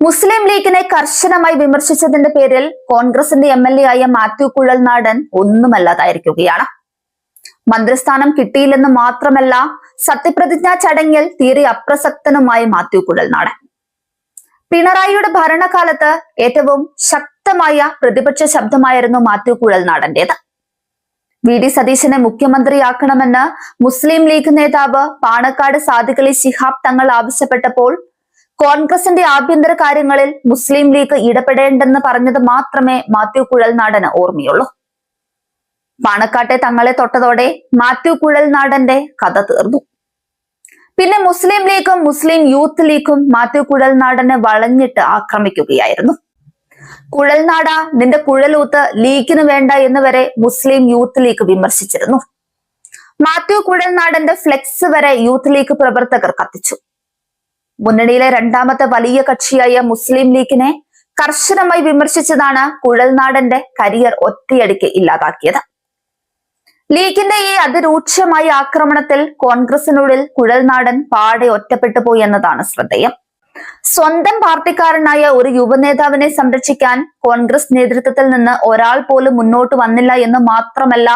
മുസ്ലിം ലീഗിനെ കർശനമായി വിമർശിച്ചതിന്റെ പേരിൽ കോൺഗ്രസിന്റെ MLA ആയ മാത്യു കുഴൽനാടൻ ഒന്നുമല്ലാതായിരിക്കുകയാണ്. മന്ത്രിസ്ഥാനം കിട്ടിയില്ലെന്ന് മാത്രമല്ല, സത്യപ്രതിജ്ഞാ ചടങ്ങിൽ തീരെ അപ്രസക്തനുമായി മാത്യു കുഴൽനാടൻ. പിണറായിയുടെ ഭരണകാലത്ത് ഏറ്റവും ശക്തമായ പ്രതിപക്ഷ ശബ്ദമായിരുന്നു മാത്യു കുഴൽനാടന്റേത്. VD സതീശനെ മുഖ്യമന്ത്രിയാക്കണമെന്ന് മുസ്ലിം ലീഗ് നേതാവ് പാണക്കാട് സാദിഖ് അലി ശിഹാബ് തങ്ങൾ ആവശ്യപ്പെട്ടപ്പോൾ കോൺഗ്രസിന്റെ ആഭ്യന്തര കാര്യങ്ങളിൽ മുസ്ലിം ലീഗ് ഇടപെടേണ്ടെന്ന് പറഞ്ഞത് മാത്രമേ മാത്യു കുഴൽനാടന് ഓർമ്മയുള്ളൂ. പാണക്കാട്ടെ തങ്ങളെ തൊട്ടതോടെ മാത്യു കുഴൽനാടന്റെ കഥ തീർന്നു. പിന്നെ മുസ്ലിം ലീഗും മുസ്ലിം യൂത്ത് ലീഗും മാത്യു കുഴൽനാടനെ വളഞ്ഞിട്ട് ആക്രമിക്കുകയായിരുന്നു. കുഴൽനാട, നിന്റെ കുഴലൂത്ത് ലീഗിന് വേണ്ട എന്ന് വരെ മുസ്ലിം യൂത്ത് ലീഗ് വിമർശിച്ചിരുന്നു. മാത്യു കുഴൽനാടന്റെ ഫ്ലെക്സ് വരെ യൂത്ത് ലീഗ് പ്രവർത്തകർ കത്തിച്ചു. മുന്നണിയിലെ രണ്ടാമത്തെ വലിയ കക്ഷിയായ മുസ്ലിം ലീഗിനെ കർശനമായി വിമർശിച്ചതാണ് കുഴൽനാടന്റെ കരിയർ ഒറ്റയടിക്ക് ഇല്ലാതാക്കിയത്. ലീഗിന്റെ ഈ അതിരൂക്ഷമായ ആക്രമണത്തിൽ കോൺഗ്രസിനുള്ളിൽ കുഴൽനാടൻ പാടെ ഒറ്റപ്പെട്ടു പോയി എന്നതാണ് ശ്രദ്ധേയം. സ്വന്തം പാർട്ടിക്കാരനായ ഒരു യുവനേതാവിനെ സംരക്ഷിക്കാൻ കോൺഗ്രസ് നേതൃത്വത്തിൽ നിന്ന് ഒരാൾ പോലും മുന്നോട്ട് വന്നില്ല എന്ന് മാത്രമല്ല,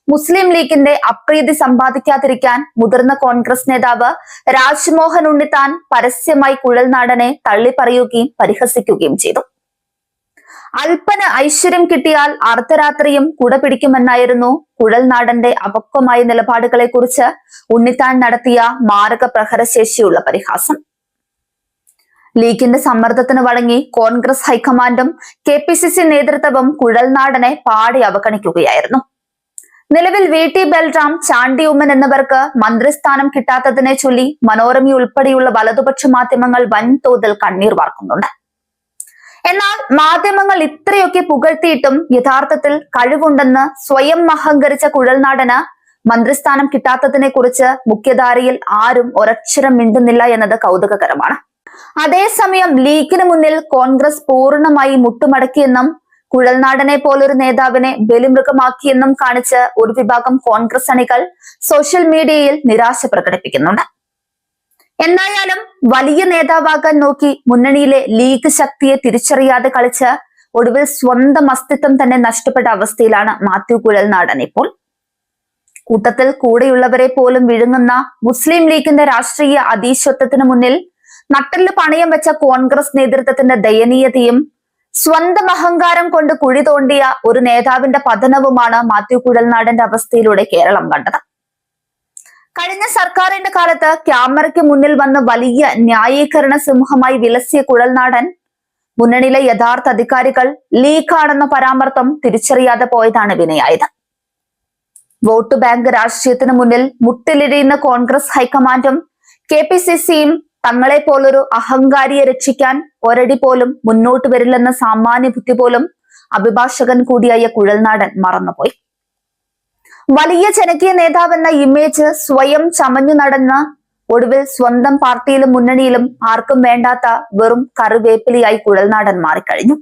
മുസ്ലിം ലീഗിന്റെ അപ്രീതി സമ്പാദിക്കാതിരിക്കാൻ മുതിർന്ന കോൺഗ്രസ് നേതാവ് രാജ്മോഹൻ ഉണ്ണിത്താൻ പരസ്യമായി കുഴൽനാടനെ തള്ളിപ്പറയുകയും പരിഹസിക്കുകയും ചെയ്തു. അല്പന് ഐശ്വര്യം കിട്ടിയാൽ അർദ്ധരാത്രിയും കുട പിടിക്കുമെന്നായിരുന്നു കുഴൽനാടന്റെ അപക്വമായ നിലപാടുകളെ കുറിച്ച് ഉണ്ണിത്താൻ നടത്തിയ മാരക പ്രഹരശേഷിയുള്ള പരിഹാസം. ലീഗിന്റെ സമ്മർദ്ദത്തിന് വഴങ്ങി കോൺഗ്രസ് ഹൈക്കമാൻഡും KPCC നേതൃത്വവും കുഴൽനാടനെ പാടെ അവഗണിക്കുകയായിരുന്നു. നിലവിൽ VT ബൽറാം, ചാണ്ടി ഉമ്മൻ എന്നിവർക്ക് മന്ത്രിസ്ഥാനം കിട്ടാത്തതിനെ ചൊല്ലി മനോരമ ഉൾപ്പെടെയുള്ള വലതുപക്ഷ മാധ്യമങ്ങൾ വൻതോതിൽ കണ്ണീർ വാർക്കുന്നുണ്ട്. എന്നാൽ മാധ്യമങ്ങൾ ഇത്രയൊക്കെ പുകഴ്ത്തിയിട്ടും യഥാർത്ഥത്തിൽ കഴിവുണ്ടെന്ന് സ്വയം അഹങ്കരിച്ച കുഴൽനാടന് മന്ത്രിസ്ഥാനം കിട്ടാത്തതിനെ കുറിച്ച് മുഖ്യധാരയിൽ ആരും ഒരക്ഷരം മിണ്ടുന്നില്ല എന്നത് കൗതുകകരമാണ്. അതേസമയം ലീഗിന് മുന്നിൽ കോൺഗ്രസ് പൂർണ്ണമായി മുട്ടുമടക്കിയെന്നും കുഴൽനാടനെ പോലൊരു നേതാവിനെ ബലിമൃഗമാക്കിയെന്നും കാണിച്ച് ഒരു വിഭാഗം കോൺഗ്രസ് അണികൾ സോഷ്യൽ മീഡിയയിൽ നിരാശ പ്രകടിപ്പിക്കുന്നുണ്ട്. എന്തായാലും വലിയ നേതാവാകാൻ നോക്കി മുന്നണിയിലെ ലീഗ് ശക്തിയെ തിരിച്ചറിയാതെ കളിച്ച് ഒടുവിൽ സ്വന്തം അസ്തിത്വം തന്നെ നഷ്ടപ്പെട്ട അവസ്ഥയിലാണ് മാത്യു കുഴൽനാടൻ ഇപ്പോൾ. കൂട്ടത്തിൽ കൂടെയുള്ളവരെ പോലും വിഴുങ്ങുന്ന മുസ്ലിം ലീഗിന്റെ രാഷ്ട്രീയ അധീശത്വത്തിന് മുന്നിൽ നട്ടെല്ല് പണയം വെച്ച കോൺഗ്രസ് നേതൃത്വത്തിന്റെ ദയനീയതയും സ്വന്തം അഹങ്കാരം കൊണ്ട് കുഴി തോണ്ടിയ ഒരു നേതാവിന്റെ പതനവുമാണ് മാത്യു കുഴൽനാടന്റെ അവസ്ഥയിലൂടെ കേരളം കണ്ടത്. കഴിഞ്ഞ സർക്കാരിന്റെ കാലത്ത് ക്യാമറയ്ക്ക് മുന്നിൽ വന്ന് വലിയ ന്യായീകരണ സിംഹമായി വിലസിയ കുഴൽനാടൻ മുന്നണിയിലെ യഥാർത്ഥ അധികാരികൾ ലീഗാണെന്ന പരാമർശം തിരിച്ചറിയാതെ പോയതാണ് വിനയായത്. വോട്ട് ബാങ്ക് രാഷ്ട്രീയത്തിന് മുന്നിൽ മുട്ടിലിരിയുന്ന കോൺഗ്രസ് ഹൈക്കമാൻഡും KPCCയും തങ്ങളെ പോലൊരു അഹങ്കാരിയെ രക്ഷിക്കാൻ ഒരടി പോലും മുന്നോട്ട് വരില്ലെന്ന സാമാന്യ ബുദ്ധി പോലും അഭിഭാഷകൻ കൂടിയായ കുഴൽനാടൻ മറന്നുപോയി. വലിയ ജനകീയ നേതാവെന്ന ഇമേജ് സ്വയം ചമഞ്ഞു നടന്ന ഒടുവിൽ സ്വന്തം പാർട്ടിയിലും മുന്നണിയിലും ആർക്കും വേണ്ടാത്ത വെറും കറിവേപ്പിലിയായി കുഴൽനാടൻ മാറിക്കഴിഞ്ഞു.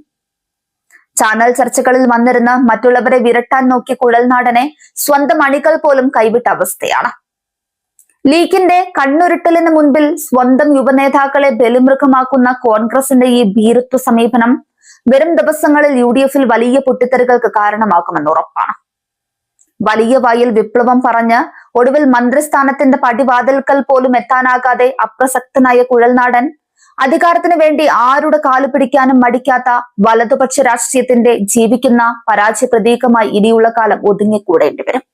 ചാനൽ ചർച്ചകളിൽ വന്നിരുന്ന മറ്റുള്ളവരെ വിരട്ടാൻ നോക്കിയ കുഴൽനാടനെ സ്വന്തം അണികൾ പോലും കൈവിട്ട അവസ്ഥയാണ്. ലീഗിന്റെ കണ്ണുരുട്ടലിന് മുൻപിൽ സ്വന്തം യുവനേതാക്കളെ ബലിമൃഗമാക്കുന്ന കോൺഗ്രസിന്റെ ഈ ഭീരുത്വ സമീപനം വരും ദിവസങ്ങളിൽ UDFൽ വലിയ പൊട്ടിത്തെറികൾക്ക് കാരണമാകുമെന്ന് ഉറപ്പാണ്. വലിയ വായിൽ വിപ്ലവം പറഞ്ഞ് ഒടുവിൽ മന്ത്രിസ്ഥാനത്തിന്റെ പടിവാതിൽക്കൽ പോലും എത്താനാകാതെ അപ്രസക്തനായ കുഴൽനാടൻ അധികാരത്തിന് വേണ്ടി ആരുടെ കാലു പിടിക്കാനും മടിക്കാത്ത വലതുപക്ഷ രാഷ്ട്രീയത്തിന്റെ ജീവിക്കുന്ന പരാജയ പ്രതീകമായി ഇനിയുള്ള കാലം ഒതുങ്ങിക്കൂടേണ്ടി വരും.